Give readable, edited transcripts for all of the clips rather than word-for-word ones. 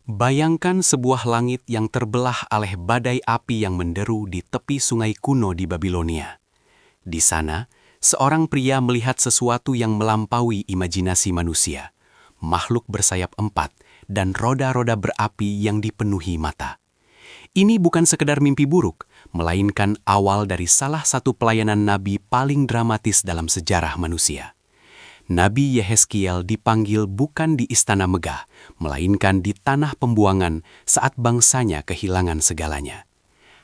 Bayangkan sebuah langit yang terbelah oleh badai api yang menderu di tepi sungai kuno di Babilonia. Di sana, seorang pria melihat sesuatu yang melampaui imajinasi manusia, makhluk bersayap 4 dan roda-roda berapi yang dipenuhi mata. Ini bukan sekedar mimpi buruk, melainkan awal dari salah satu pelayanan nabi paling dramatis dalam sejarah manusia. Nabi Yehezkiel dipanggil bukan di istana megah, melainkan di tanah pembuangan saat bangsanya kehilangan segalanya.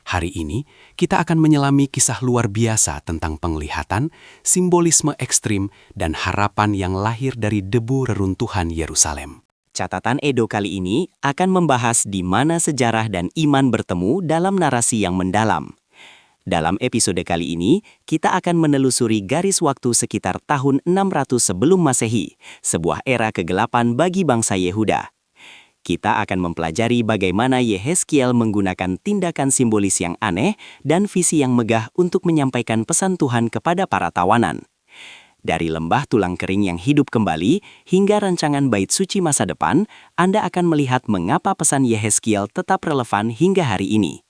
Hari ini, kita akan menyelami kisah luar biasa tentang penglihatan, simbolisme ekstrim, dan harapan yang lahir dari debu reruntuhan Yerusalem. Catatan Edo kali ini akan membahas di mana sejarah dan iman bertemu dalam narasi yang mendalam. Dalam episode kali ini, kita akan menelusuri garis waktu sekitar tahun 600 sebelum Masehi, sebuah era kegelapan bagi bangsa Yehuda. Kita akan mempelajari bagaimana Yehezkiel menggunakan tindakan simbolis yang aneh dan visi yang megah untuk menyampaikan pesan Tuhan kepada para tawanan. Dari lembah tulang kering yang hidup kembali hingga rancangan bait suci masa depan, Anda akan melihat mengapa pesan Yehezkiel tetap relevan hingga hari ini.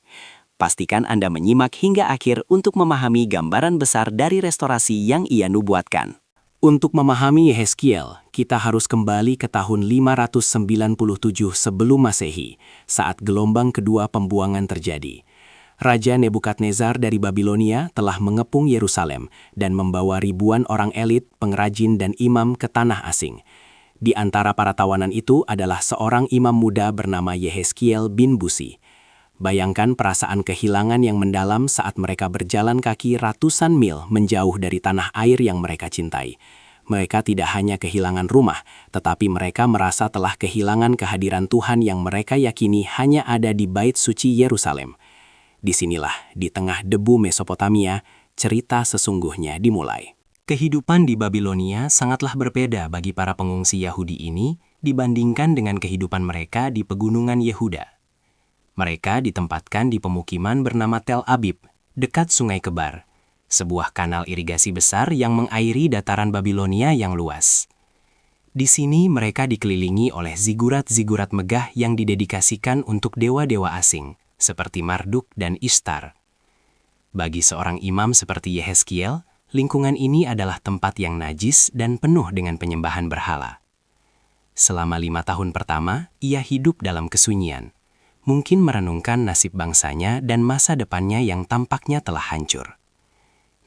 Pastikan Anda menyimak hingga akhir untuk memahami gambaran besar dari restorasi yang ia nubuatkan. Untuk memahami Yehezkiel, kita harus kembali ke tahun 597 sebelum Masehi, saat gelombang kedua pembuangan terjadi. Raja Nebukadnezar dari Babilonia telah mengepung Yerusalem dan membawa ribuan orang elit, pengrajin, dan imam ke tanah asing. Di antara para tawanan itu adalah seorang imam muda bernama Yehezkiel bin Buzi. Bayangkan perasaan kehilangan yang mendalam saat mereka berjalan kaki ratusan mil menjauh dari tanah air yang mereka cintai. Mereka tidak hanya kehilangan rumah, tetapi mereka merasa telah kehilangan kehadiran Tuhan yang mereka yakini hanya ada di Bait Suci Yerusalem. Disinilah, di tengah debu Mesopotamia, cerita sesungguhnya dimulai. Kehidupan di Babilonia sangatlah berbeda bagi para pengungsi Yahudi ini dibandingkan dengan kehidupan mereka di pegunungan Yehuda. Mereka ditempatkan di pemukiman bernama Tel Abib, dekat Sungai Kebar, sebuah kanal irigasi besar yang mengairi dataran Babilonia yang luas. Di sini mereka dikelilingi oleh zigurat-zigurat megah yang didedikasikan untuk dewa-dewa asing, seperti Marduk dan Ishtar. Bagi seorang imam seperti Yehezkiel, lingkungan ini adalah tempat yang najis dan penuh dengan penyembahan berhala. Selama 5 tahun pertama, ia hidup dalam kesunyian. Mungkin merenungkan nasib bangsanya dan masa depannya yang tampaknya telah hancur.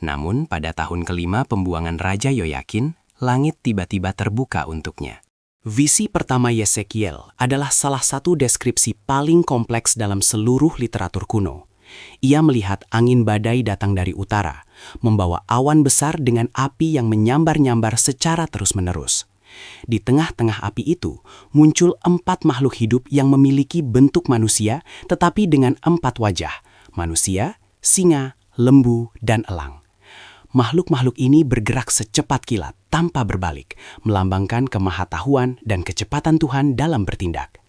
Namun, pada tahun kelima pembuangan Raja Yoyakin, langit tiba-tiba terbuka untuknya. Visi pertama Yehezkiel adalah salah satu deskripsi paling kompleks dalam seluruh literatur kuno. Ia melihat angin badai datang dari utara, membawa awan besar dengan api yang menyambar-nyambar secara terus-menerus. Di tengah-tengah api itu, muncul 4 makhluk hidup yang memiliki bentuk manusia, tetapi dengan 4 wajah: manusia, singa, lembu, dan elang. Makhluk-makhluk ini bergerak secepat kilat, tanpa berbalik, melambangkan kemahatauan dan kecepatan Tuhan dalam bertindak.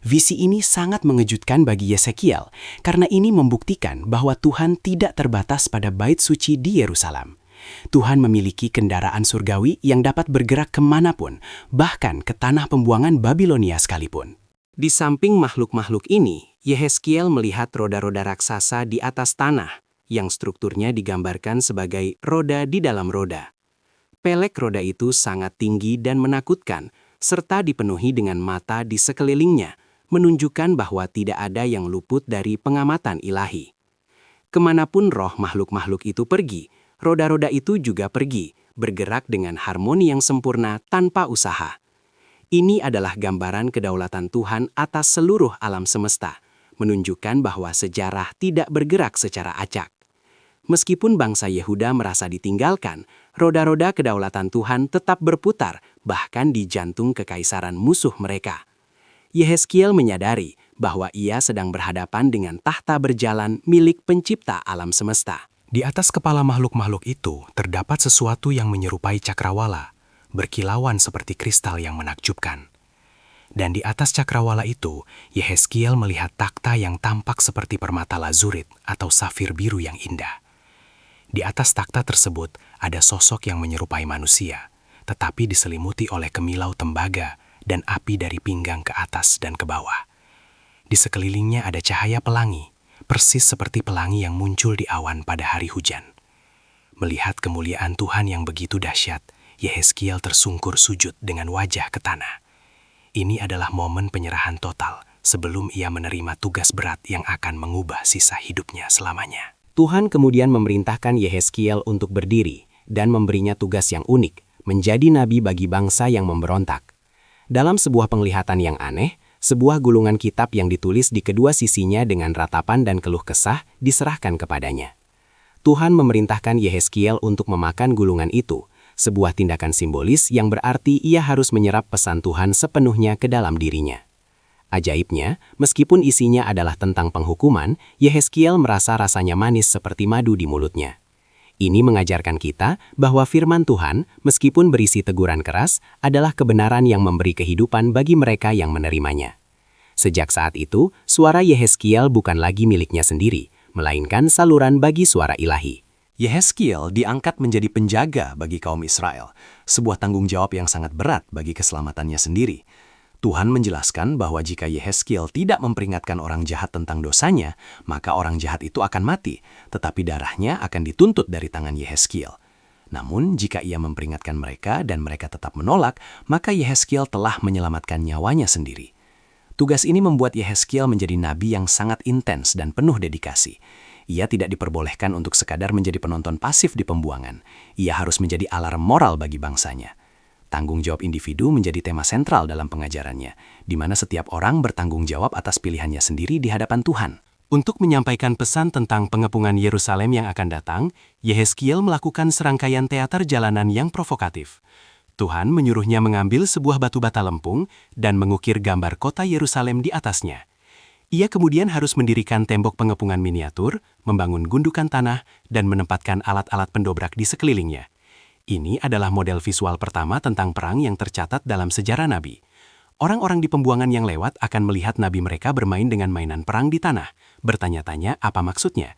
Visi ini sangat mengejutkan bagi Yehezkiel, karena ini membuktikan bahwa Tuhan tidak terbatas pada bait suci di Yerusalem. Tuhan memiliki kendaraan surgawi yang dapat bergerak kemanapun, bahkan ke tanah pembuangan Babilonia sekalipun. Di samping makhluk-makhluk ini, Yehezkiel melihat roda-roda raksasa di atas tanah, yang strukturnya digambarkan sebagai roda di dalam roda. Pelek roda itu sangat tinggi dan menakutkan, serta dipenuhi dengan mata di sekelilingnya, menunjukkan bahwa tidak ada yang luput dari pengamatan ilahi. Kemanapun roh makhluk-makhluk itu pergi, roda-roda itu juga pergi, bergerak dengan harmoni yang sempurna tanpa usaha. Ini adalah gambaran kedaulatan Tuhan atas seluruh alam semesta, menunjukkan bahwa sejarah tidak bergerak secara acak. Meskipun bangsa Yehuda merasa ditinggalkan, roda-roda kedaulatan Tuhan tetap berputar, bahkan di jantung kekaisaran musuh mereka. Yehezkiel menyadari bahwa ia sedang berhadapan dengan tahta berjalan milik pencipta alam semesta. Di atas kepala makhluk-makhluk itu terdapat sesuatu yang menyerupai cakrawala, berkilauan seperti kristal yang menakjubkan. Dan di atas cakrawala itu, Yehezkiel melihat takhta yang tampak seperti permata lazurit atau safir biru yang indah. Di atas takhta tersebut ada sosok yang menyerupai manusia, tetapi diselimuti oleh kemilau tembaga dan api dari pinggang ke atas dan ke bawah. Di sekelilingnya ada cahaya pelangi, persis seperti pelangi yang muncul di awan pada hari hujan. Melihat kemuliaan Tuhan yang begitu dahsyat, Yehezkiel tersungkur sujud dengan wajah ke tanah. Ini adalah momen penyerahan total sebelum ia menerima tugas berat yang akan mengubah sisa hidupnya selamanya. Tuhan kemudian memerintahkan Yehezkiel untuk berdiri dan memberinya tugas yang unik, menjadi nabi bagi bangsa yang memberontak. Dalam sebuah penglihatan yang aneh, sebuah gulungan kitab yang ditulis di kedua sisinya dengan ratapan dan keluh kesah diserahkan kepadanya. Tuhan memerintahkan Yehezkiel untuk memakan gulungan itu, sebuah tindakan simbolis yang berarti ia harus menyerap pesan Tuhan sepenuhnya ke dalam dirinya. Ajaibnya, meskipun isinya adalah tentang penghukuman, Yehezkiel merasa rasanya manis seperti madu di mulutnya. Ini mengajarkan kita bahwa firman Tuhan, meskipun berisi teguran keras, adalah kebenaran yang memberi kehidupan bagi mereka yang menerimanya. Sejak saat itu, suara Yehezkiel bukan lagi miliknya sendiri, melainkan saluran bagi suara ilahi. Yehezkiel diangkat menjadi penjaga bagi kaum Israel, sebuah tanggung jawab yang sangat berat bagi keselamatannya sendiri. Tuhan menjelaskan bahwa jika Yehezkiel tidak memperingatkan orang jahat tentang dosanya, maka orang jahat itu akan mati, tetapi darahnya akan dituntut dari tangan Yehezkiel. Namun, jika ia memperingatkan mereka dan mereka tetap menolak, maka Yehezkiel telah menyelamatkan nyawanya sendiri. Tugas ini membuat Yehezkiel menjadi nabi yang sangat intens dan penuh dedikasi. Ia tidak diperbolehkan untuk sekadar menjadi penonton pasif di pembuangan. Ia harus menjadi alarm moral bagi bangsanya. Tanggung jawab individu menjadi tema sentral dalam pengajarannya, di mana setiap orang bertanggung jawab atas pilihannya sendiri di hadapan Tuhan. Untuk menyampaikan pesan tentang pengepungan Yerusalem yang akan datang, Yehezkiel melakukan serangkaian teater jalanan yang provokatif. Tuhan menyuruhnya mengambil sebuah batu bata lempung dan mengukir gambar kota Yerusalem di atasnya. Ia kemudian harus mendirikan tembok pengepungan miniatur, membangun gundukan tanah, dan menempatkan alat-alat pendobrak di sekelilingnya. Ini adalah model visual pertama tentang perang yang tercatat dalam sejarah Nabi. Orang-orang di pembuangan yang lewat akan melihat Nabi mereka bermain dengan mainan perang di tanah, bertanya-tanya apa maksudnya.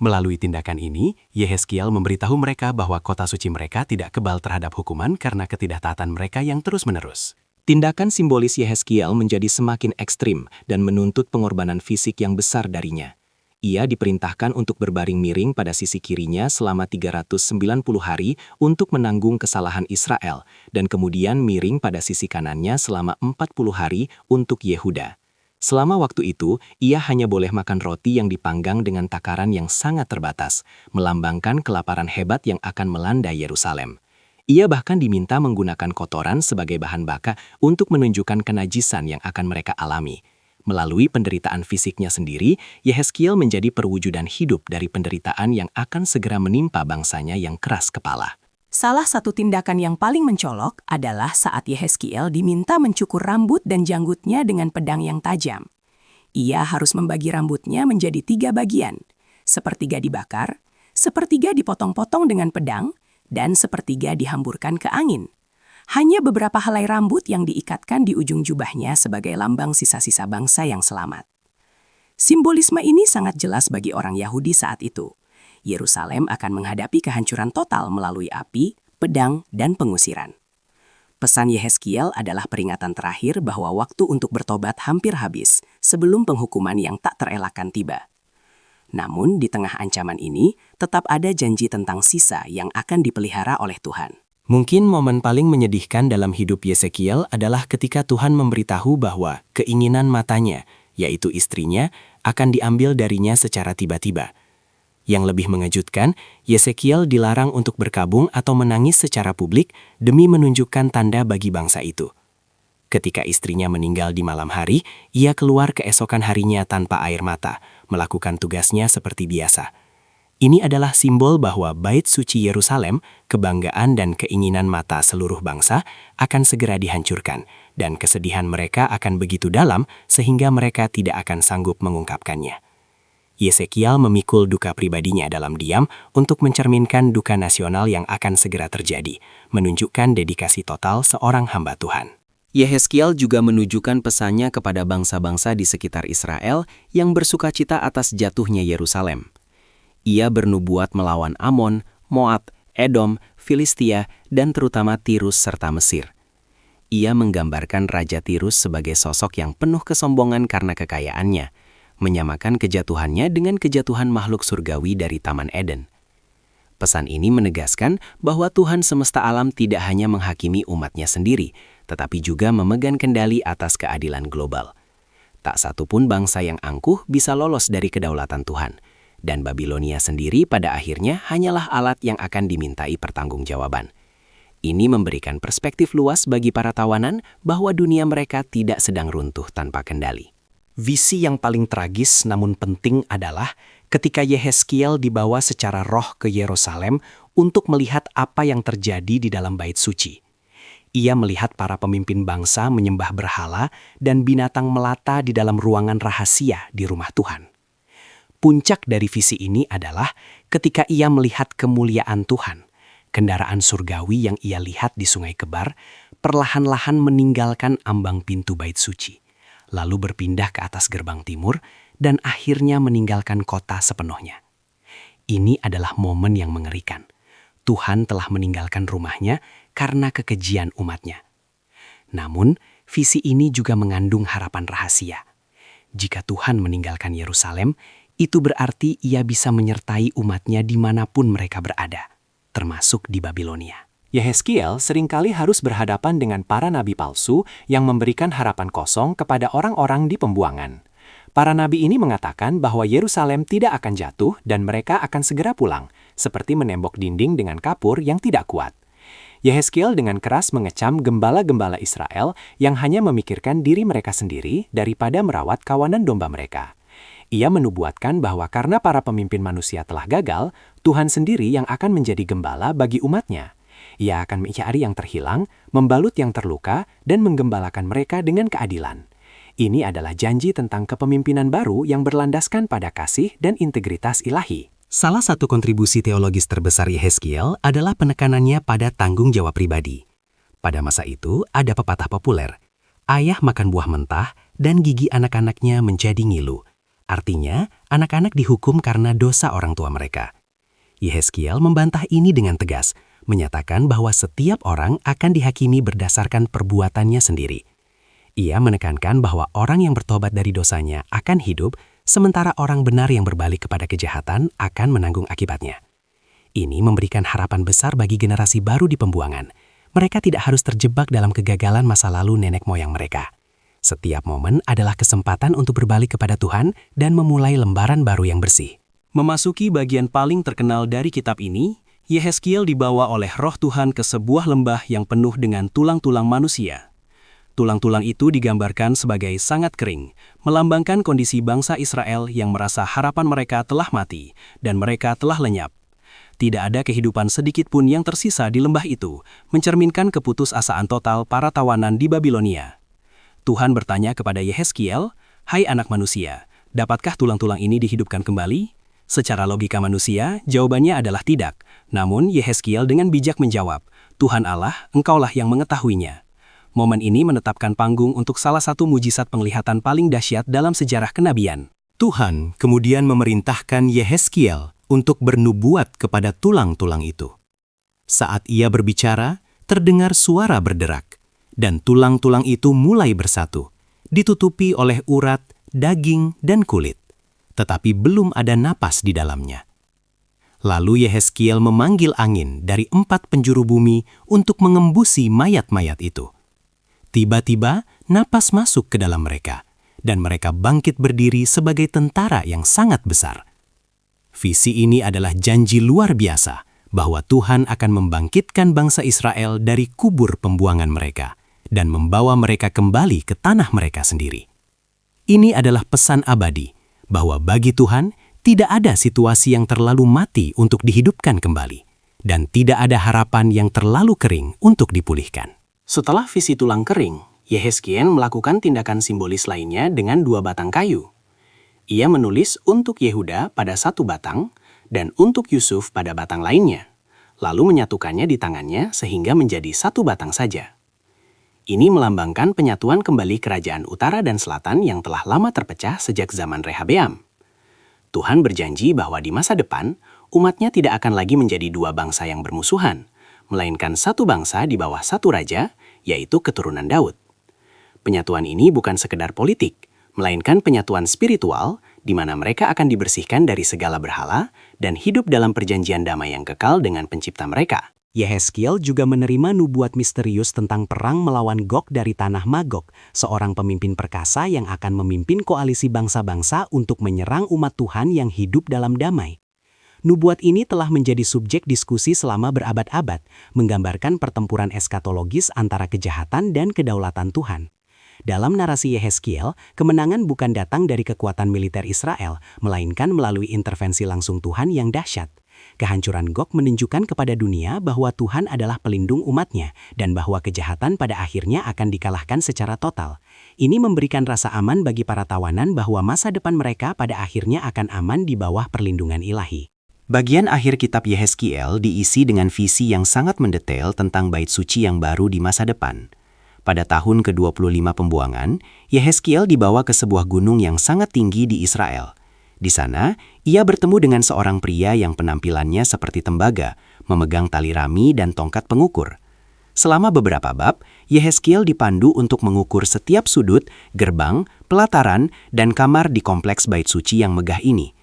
Melalui tindakan ini, Yehezkiel memberitahu mereka bahwa kota suci mereka tidak kebal terhadap hukuman karena ketidaktaatan mereka yang terus-menerus. Tindakan simbolis Yehezkiel menjadi semakin ekstrim dan menuntut pengorbanan fisik yang besar darinya. Ia diperintahkan untuk berbaring miring pada sisi kirinya selama 390 hari untuk menanggung kesalahan Israel, dan kemudian miring pada sisi kanannya selama 40 hari untuk Yehuda. Selama waktu itu, ia hanya boleh makan roti yang dipanggang dengan takaran yang sangat terbatas, melambangkan kelaparan hebat yang akan melanda Yerusalem. Ia bahkan diminta menggunakan kotoran sebagai bahan bakar untuk menunjukkan kenajisan yang akan mereka alami. Melalui penderitaan fisiknya sendiri, Yehezkiel menjadi perwujudan hidup dari penderitaan yang akan segera menimpa bangsanya yang keras kepala. Salah satu tindakan yang paling mencolok adalah saat Yehezkiel diminta mencukur rambut dan janggutnya dengan pedang yang tajam. Ia harus membagi rambutnya menjadi 3 bagian, sepertiga dibakar, sepertiga dipotong-potong dengan pedang, dan sepertiga dihamburkan ke angin. Hanya beberapa helai rambut yang diikatkan di ujung jubahnya sebagai lambang sisa-sisa bangsa yang selamat. Simbolisme ini sangat jelas bagi orang Yahudi saat itu. Yerusalem akan menghadapi kehancuran total melalui api, pedang, dan pengusiran. Pesan Yehezkiel adalah peringatan terakhir bahwa waktu untuk bertobat hampir habis sebelum penghukuman yang tak terelakkan tiba. Namun, di tengah ancaman ini, tetap ada janji tentang sisa yang akan dipelihara oleh Tuhan. Mungkin momen paling menyedihkan dalam hidup Yehezkiel adalah ketika Tuhan memberitahu bahwa keinginan matanya, yaitu istrinya, akan diambil darinya secara tiba-tiba. Yang lebih mengejutkan, Yehezkiel dilarang untuk berkabung atau menangis secara publik demi menunjukkan tanda bagi bangsa itu. Ketika istrinya meninggal di malam hari, ia keluar keesokan harinya tanpa air mata, melakukan tugasnya seperti biasa. Ini adalah simbol bahwa Bait Suci Yerusalem, kebanggaan dan keinginan mata seluruh bangsa, akan segera dihancurkan, dan kesedihan mereka akan begitu dalam sehingga mereka tidak akan sanggup mengungkapkannya. Yehezkiel memikul duka pribadinya dalam diam untuk mencerminkan duka nasional yang akan segera terjadi, menunjukkan dedikasi total seorang hamba Tuhan. Yehezkiel juga menunjukkan pesannya kepada bangsa-bangsa di sekitar Israel yang bersukacita atas jatuhnya Yerusalem. Ia bernubuat melawan Amon, Moab, Edom, Filistia, dan terutama Tirus serta Mesir. Ia menggambarkan Raja Tirus sebagai sosok yang penuh kesombongan karena kekayaannya, menyamakan kejatuhannya dengan kejatuhan makhluk surgawi dari Taman Eden. Pesan ini menegaskan bahwa Tuhan semesta alam tidak hanya menghakimi umatnya sendiri, tetapi juga memegang kendali atas keadilan global. Tak satu pun bangsa yang angkuh bisa lolos dari kedaulatan Tuhan, dan Babilonia sendiri pada akhirnya hanyalah alat yang akan dimintai pertanggungjawaban. Ini memberikan perspektif luas bagi para tawanan bahwa dunia mereka tidak sedang runtuh tanpa kendali. Visi yang paling tragis namun penting adalah ketika Yehezkiel dibawa secara roh ke Yerusalem untuk melihat apa yang terjadi di dalam bait suci. Ia melihat para pemimpin bangsa menyembah berhala dan binatang melata di dalam ruangan rahasia di rumah Tuhan. Puncak dari visi ini adalah ketika ia melihat kemuliaan Tuhan. Kendaraan surgawi yang ia lihat di Sungai Kebar perlahan-lahan meninggalkan ambang pintu bait suci, lalu berpindah ke atas gerbang timur dan akhirnya meninggalkan kota sepenuhnya. Ini adalah momen yang mengerikan. Tuhan telah meninggalkan rumahnya karena kekejian umatnya. Namun, visi ini juga mengandung harapan rahasia. Jika Tuhan meninggalkan Yerusalem, itu berarti ia bisa menyertai umatnya dimanapun mereka berada, termasuk di Babilonia. Yehezkiel seringkali harus berhadapan dengan para nabi palsu yang memberikan harapan kosong kepada orang-orang di pembuangan. Para nabi ini mengatakan bahwa Yerusalem tidak akan jatuh dan mereka akan segera pulang, seperti menembok dinding dengan kapur yang tidak kuat. Yehezkiel dengan keras mengecam gembala-gembala Israel yang hanya memikirkan diri mereka sendiri daripada merawat kawanan domba mereka. Ia menubuatkan bahwa karena para pemimpin manusia telah gagal, Tuhan sendiri yang akan menjadi gembala bagi umatnya. Ia akan mencari yang terhilang, membalut yang terluka, dan menggembalakan mereka dengan keadilan. Ini adalah janji tentang kepemimpinan baru yang berlandaskan pada kasih dan integritas ilahi. Salah satu kontribusi teologis terbesar Yehezkiel adalah penekanannya pada tanggung jawab pribadi. Pada masa itu, ada pepatah populer, ayah makan buah mentah dan gigi anak-anaknya menjadi ngilu. Artinya, anak-anak dihukum karena dosa orang tua mereka. Yehezkiel membantah ini dengan tegas, menyatakan bahwa setiap orang akan dihakimi berdasarkan perbuatannya sendiri. Ia menekankan bahwa orang yang bertobat dari dosanya akan hidup, sementara orang benar yang berbalik kepada kejahatan akan menanggung akibatnya. Ini memberikan harapan besar bagi generasi baru di pembuangan. Mereka tidak harus terjebak dalam kegagalan masa lalu nenek moyang mereka. Setiap momen adalah kesempatan untuk berbalik kepada Tuhan dan memulai lembaran baru yang bersih. Memasuki bagian paling terkenal dari kitab ini, Yehezkiel dibawa oleh Roh Tuhan ke sebuah lembah yang penuh dengan tulang-tulang manusia. Tulang-tulang itu digambarkan sebagai sangat kering, melambangkan kondisi bangsa Israel yang merasa harapan mereka telah mati dan mereka telah lenyap. Tidak ada kehidupan sedikit pun yang tersisa di lembah itu, mencerminkan keputusasaan total para tawanan di Babilonia. Tuhan bertanya kepada Yehezkiel, "Hai anak manusia, dapatkah tulang-tulang ini dihidupkan kembali?" Secara logika manusia, jawabannya adalah tidak. Namun Yehezkiel dengan bijak menjawab, "Tuhan Allah, Engkaulah yang mengetahuinya." Momen ini menetapkan panggung untuk salah satu mujizat penglihatan paling dahsyat dalam sejarah kenabian. Tuhan kemudian memerintahkan Yehezkiel untuk bernubuat kepada tulang-tulang itu. Saat ia berbicara, terdengar suara berderak, dan tulang-tulang itu mulai bersatu, ditutupi oleh urat, daging, dan kulit. Tetapi belum ada napas di dalamnya. Lalu Yehezkiel memanggil angin dari 4 penjuru bumi untuk mengembusi mayat-mayat itu. Tiba-tiba, napas masuk ke dalam mereka, dan mereka bangkit berdiri sebagai tentara yang sangat besar. Visi ini adalah janji luar biasa bahwa Tuhan akan membangkitkan bangsa Israel dari kubur pembuangan mereka dan membawa mereka kembali ke tanah mereka sendiri. Ini adalah pesan abadi, bahwa bagi Tuhan tidak ada situasi yang terlalu mati untuk dihidupkan kembali, dan tidak ada harapan yang terlalu kering untuk dipulihkan. Setelah visi tulang kering, Yehezkiel melakukan tindakan simbolis lainnya dengan 2 batang kayu. Ia menulis untuk Yehuda pada 1 batang dan untuk Yusuf pada batang lainnya, lalu menyatukannya di tangannya sehingga menjadi 1 batang saja. Ini melambangkan penyatuan kembali kerajaan utara dan selatan yang telah lama terpecah sejak zaman Rehabeam. Tuhan berjanji bahwa di masa depan, umatnya tidak akan lagi menjadi 2 bangsa yang bermusuhan, melainkan 1 bangsa di bawah 1 raja, yaitu keturunan Daud. Penyatuan ini bukan sekedar politik, melainkan penyatuan spiritual di mana mereka akan dibersihkan dari segala berhala dan hidup dalam perjanjian damai yang kekal dengan pencipta mereka. Yehezkiel juga menerima nubuat misterius tentang perang melawan Gog dari tanah Magog, seorang pemimpin perkasa yang akan memimpin koalisi bangsa-bangsa untuk menyerang umat Tuhan yang hidup dalam damai. Nubuat ini telah menjadi subjek diskusi selama berabad-abad, menggambarkan pertempuran eskatologis antara kejahatan dan kedaulatan Tuhan. Dalam narasi Yehezkiel, kemenangan bukan datang dari kekuatan militer Israel, melainkan melalui intervensi langsung Tuhan yang dahsyat. Kehancuran Gog menunjukkan kepada dunia bahwa Tuhan adalah pelindung umatnya dan bahwa kejahatan pada akhirnya akan dikalahkan secara total. Ini memberikan rasa aman bagi para tawanan bahwa masa depan mereka pada akhirnya akan aman di bawah perlindungan ilahi. Bagian akhir kitab Yehezkiel diisi dengan visi yang sangat mendetail tentang bait suci yang baru di masa depan. Pada tahun ke-25 pembuangan, Yehezkiel dibawa ke sebuah gunung yang sangat tinggi di Israel. Di sana, ia bertemu dengan seorang pria yang penampilannya seperti tembaga, memegang tali rami dan tongkat pengukur. Selama beberapa bab, Yehezkiel dipandu untuk mengukur setiap sudut, gerbang, pelataran, dan kamar di kompleks bait suci yang megah ini.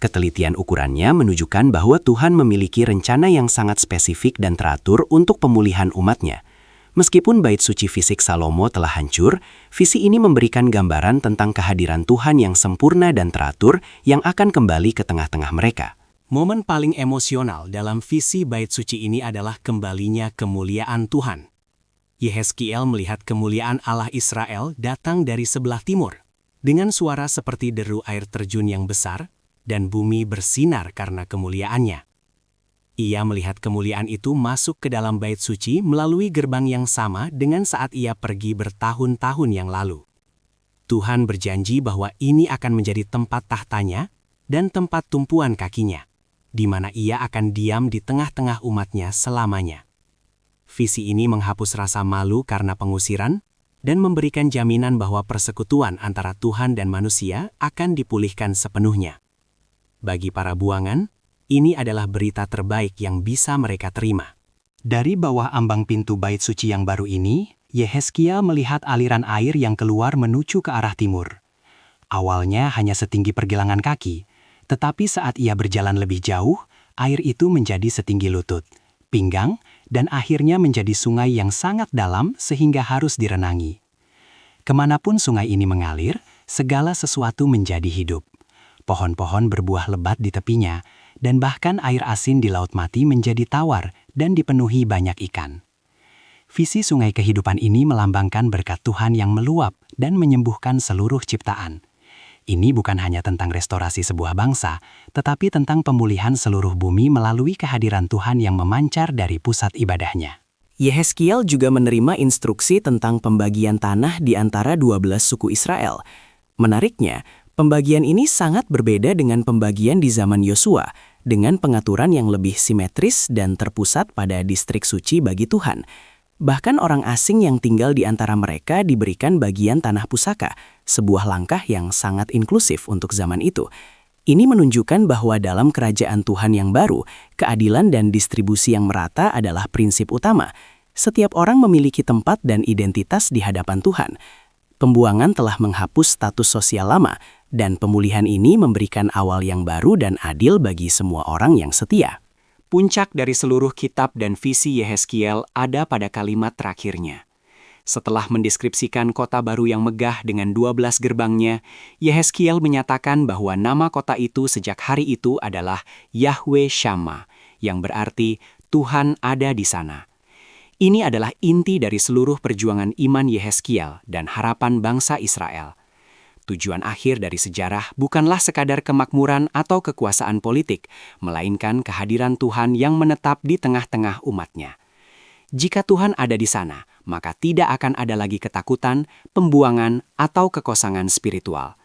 Ketelitian ukurannya menunjukkan bahwa Tuhan memiliki rencana yang sangat spesifik dan teratur untuk pemulihan umatnya. Meskipun bait suci fisik Salomo telah hancur, visi ini memberikan gambaran tentang kehadiran Tuhan yang sempurna dan teratur yang akan kembali ke tengah-tengah mereka. Momen paling emosional dalam visi bait suci ini adalah kembalinya kemuliaan Tuhan. Yehezkiel melihat kemuliaan Allah Israel datang dari sebelah timur, dengan suara seperti deru air terjun yang besar, dan bumi bersinar karena kemuliaannya. Ia melihat kemuliaan itu masuk ke dalam bait suci melalui gerbang yang sama dengan saat ia pergi bertahun-tahun yang lalu. Tuhan berjanji bahwa ini akan menjadi tempat tahtanya dan tempat tumpuan kakinya, di mana ia akan diam di tengah-tengah umatnya selamanya. Visi ini menghapus rasa malu karena pengusiran dan memberikan jaminan bahwa persekutuan antara Tuhan dan manusia akan dipulihkan sepenuhnya. Bagi para buangan, ini adalah berita terbaik yang bisa mereka terima. Dari bawah ambang pintu bait suci yang baru ini, Yehezkiel melihat aliran air yang keluar menuju ke arah timur. Awalnya hanya setinggi pergelangan kaki, tetapi saat ia berjalan lebih jauh, air itu menjadi setinggi lutut, pinggang, dan akhirnya menjadi sungai yang sangat dalam sehingga harus direnangi. Kemanapun sungai ini mengalir, segala sesuatu menjadi hidup. Pohon-pohon berbuah lebat di tepinya, dan bahkan air asin di Laut Mati menjadi tawar dan dipenuhi banyak ikan. Visi sungai kehidupan ini melambangkan berkat Tuhan yang meluap dan menyembuhkan seluruh ciptaan. Ini bukan hanya tentang restorasi sebuah bangsa, tetapi tentang pemulihan seluruh bumi melalui kehadiran Tuhan yang memancar dari pusat ibadahnya. Yehezkiel juga menerima instruksi tentang pembagian tanah di antara 12 suku Israel. Menariknya, pembagian ini sangat berbeda dengan pembagian di zaman Yosua, dengan pengaturan yang lebih simetris dan terpusat pada distrik suci bagi Tuhan. Bahkan orang asing yang tinggal di antara mereka diberikan bagian tanah pusaka, sebuah langkah yang sangat inklusif untuk zaman itu. Ini menunjukkan bahwa dalam kerajaan Tuhan yang baru, keadilan dan distribusi yang merata adalah prinsip utama. Setiap orang memiliki tempat dan identitas di hadapan Tuhan. Pembuangan telah menghapus status sosial lama, dan pemulihan ini memberikan awal yang baru dan adil bagi semua orang yang setia. Puncak dari seluruh kitab dan visi Yehezkiel ada pada kalimat terakhirnya. Setelah mendeskripsikan kota baru yang megah dengan 12 gerbangnya, Yehezkiel menyatakan bahwa nama kota itu sejak hari itu adalah Yahweh Shammah, yang berarti Tuhan ada di sana. Ini adalah inti dari seluruh perjuangan iman Yehezkiel dan harapan bangsa Israel. Tujuan akhir dari sejarah bukanlah sekadar kemakmuran atau kekuasaan politik, melainkan kehadiran Tuhan yang menetap di tengah-tengah umatnya. Jika Tuhan ada di sana, maka tidak akan ada lagi ketakutan, pembuangan, atau kekosongan spiritual.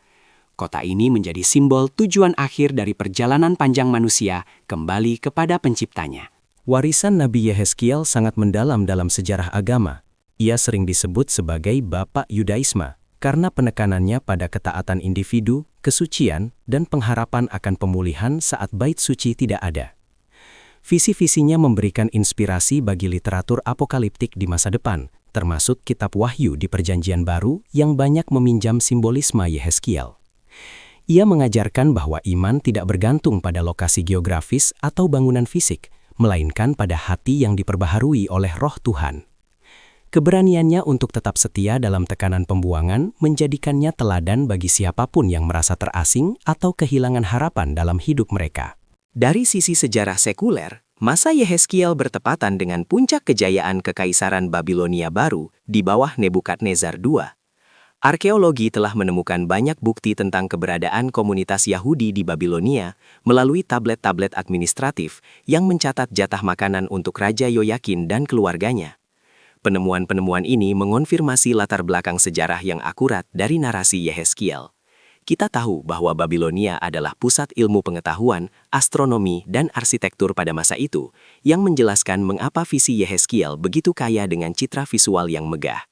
Kota ini menjadi simbol tujuan akhir dari perjalanan panjang manusia kembali kepada penciptanya. Warisan Nabi Yehezkiel sangat mendalam dalam sejarah agama. Ia sering disebut sebagai Bapak Yudaisme, karena penekanannya pada ketaatan individu, kesucian, dan pengharapan akan pemulihan saat bait suci tidak ada. Visi-visinya memberikan inspirasi bagi literatur apokaliptik di masa depan, termasuk kitab Wahyu di Perjanjian Baru yang banyak meminjam simbolisme Yehezkiel. Ia mengajarkan bahwa iman tidak bergantung pada lokasi geografis atau bangunan fisik, melainkan pada hati yang diperbaharui oleh Roh Tuhan. Keberaniannya untuk tetap setia dalam tekanan pembuangan menjadikannya teladan bagi siapapun yang merasa terasing atau kehilangan harapan dalam hidup mereka. Dari sisi sejarah sekuler, masa Yehezkiel bertepatan dengan puncak kejayaan Kekaisaran Babilonia Baru di bawah Nebukadnezar II. Arkeologi telah menemukan banyak bukti tentang keberadaan komunitas Yahudi di Babilonia melalui tablet-tablet administratif yang mencatat jatah makanan untuk Raja Yoyakin dan keluarganya. Penemuan-penemuan ini mengonfirmasi latar belakang sejarah yang akurat dari narasi Yehezkiel. Kita tahu bahwa Babilonia adalah pusat ilmu pengetahuan, astronomi, dan arsitektur pada masa itu, yang menjelaskan mengapa visi Yehezkiel begitu kaya dengan citra visual yang megah.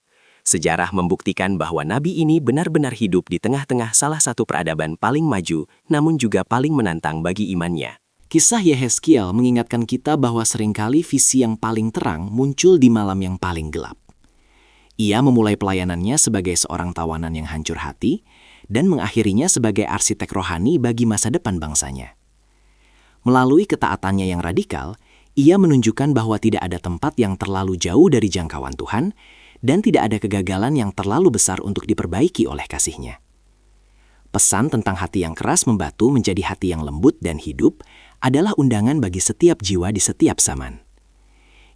Sejarah membuktikan bahwa nabi ini benar-benar hidup di tengah-tengah salah satu peradaban paling maju, namun juga paling menantang bagi imannya. Kisah Yehezkiel mengingatkan kita bahwa seringkali visi yang paling terang muncul di malam yang paling gelap. Ia memulai pelayanannya sebagai seorang tawanan yang hancur hati, dan mengakhirinya sebagai arsitek rohani bagi masa depan bangsanya. Melalui ketaatannya yang radikal, ia menunjukkan bahwa tidak ada tempat yang terlalu jauh dari jangkauan Tuhan, dan tidak ada kegagalan yang terlalu besar untuk diperbaiki oleh kasih-Nya. Pesan tentang hati yang keras membatu menjadi hati yang lembut dan hidup adalah undangan bagi setiap jiwa di setiap zaman.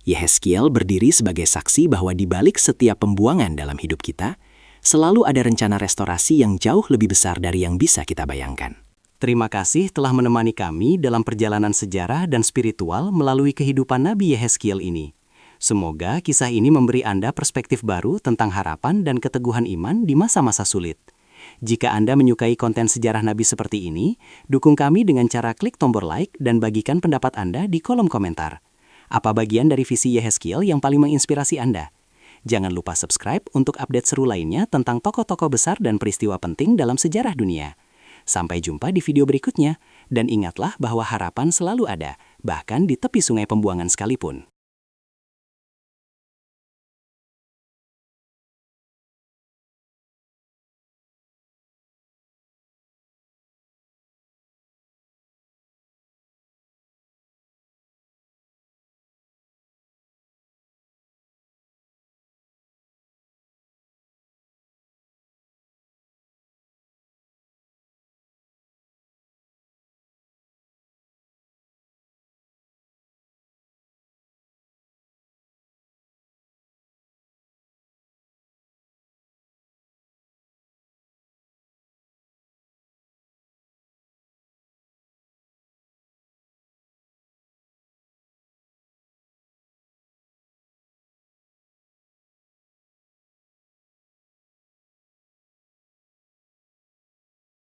Yehezkiel berdiri sebagai saksi bahwa di balik setiap pembuangan dalam hidup kita, selalu ada rencana restorasi yang jauh lebih besar dari yang bisa kita bayangkan. Terima kasih telah menemani kami dalam perjalanan sejarah dan spiritual melalui kehidupan Nabi Yehezkiel ini. Semoga kisah ini memberi Anda perspektif baru tentang harapan dan keteguhan iman di masa-masa sulit. Jika Anda menyukai konten sejarah Nabi seperti ini, dukung kami dengan cara klik tombol like dan bagikan pendapat Anda di kolom komentar. Apa bagian dari visi Yehezkiel yang paling menginspirasi Anda? Jangan lupa subscribe untuk update seru lainnya tentang tokoh-tokoh besar dan peristiwa penting dalam sejarah dunia. Sampai jumpa di video berikutnya, dan ingatlah bahwa harapan selalu ada, bahkan di tepi sungai pembuangan sekalipun.